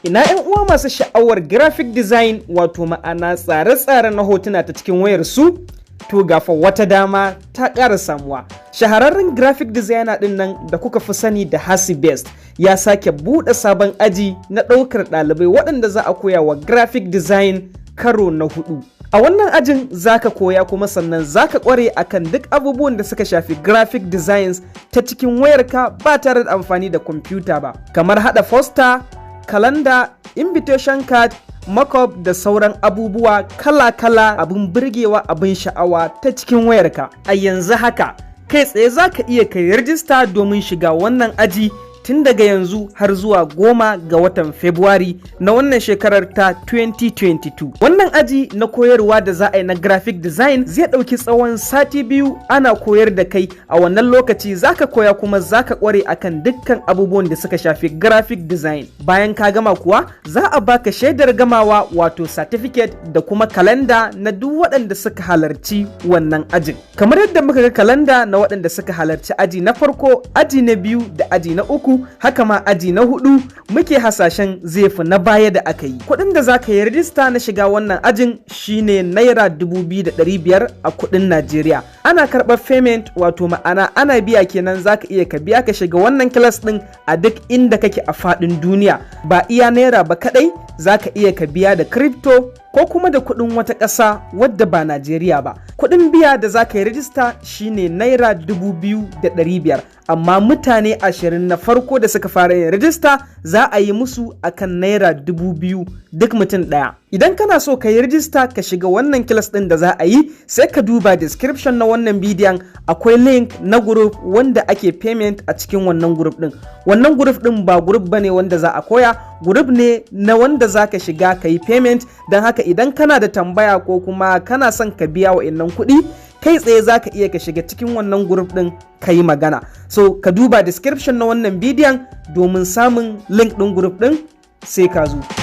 Ina 'yan uwa masu sha'awar graphic design wato ma'ana tsare-tsare na hotuna ta cikin wayar su? To gafa wata dama ta ƙara samuwa. Shahararren graphic designer ɗin nan da kuka fi sani da Best ya sake buɗe sabon aji na ɗaukar ɗalibai waɗanda za a koya wa graphic design karo na 4. A wannan ajin zaka koya kuma sannan zaka ƙware akan duk abubuwan da suka shafi graphic designs ta cikin wayarka ba tare da amfani da kwamfuta ba, kamar haɗa poster, kalanda, invitation card, markup da sauran abubuwa kala-kala abin burgewa abin sha'awa ta cikin wayarka. A yanzu haka kai tsaye za ka iya kai rijista domin shiga wannan aji tun daga yanzu har zuwa 10 ga watan Fabrairu na wannan shekarar ta 2022. Wannan aji na koyarwa da za a yi na graphic design zai ɗauki tsawon sati 2 ana koyar da kai. A wannan lokaci zaka koya kuma zaka ƙware akan dukkan abubuwan da suka shafi graphic design. Bayan ka gama kuwa za a baka shaidar gamawa wato certificate da kuma kalanda na duk waɗanda suka halarci wannan ajin. Kamar yadda muka ga kalanda na waɗanda suka halarci aji na farko, aji na 2 da aji na 3, haka ma aji na 4 muke hasashen zai fi na baya da aka yi. Kuɗin da za ka yi rijista na shiga wannan ajin shine naira 2,500 a kuɗin Najeriya. Ana karɓar payment wato ma'ana ana biya kenan, za ka iya ka biya ka shiga wannan class ɗin a duk inda kake a faɗin duniya. Ba iya naira ba kaɗai, za ka iya ka biya da crypto ko kuma da kuɗin wata ƙasa wadda ba Najeriya ba. Kuɗin biya da za ka yi rijista shine naira 2,500, amma mutane 20 na farko da suka fara yin rijista za a yi musu akan naira 2,000 duk mutum ɗaya. Idan kana so ka yi rijista ka shiga wannan kilas ɗin da za a yi, sai ka duba description na wannan bidiyon, akwai link na group wanda ake payment a cikin wannan group ɗin. Wannan group ɗin ba group bane wanda za a koya, group ne na wanda za ka shiga ka yi payment. Don haka idan kana da tambaya ko kuma kana son ka biya wa'innan kuɗi, kai tsaye za ka iya ka shiga cikin wannan group ɗin ka yi magana. So ka duba description na wannan bidiyon domin samun link ɗin group ɗin, sai ka zo.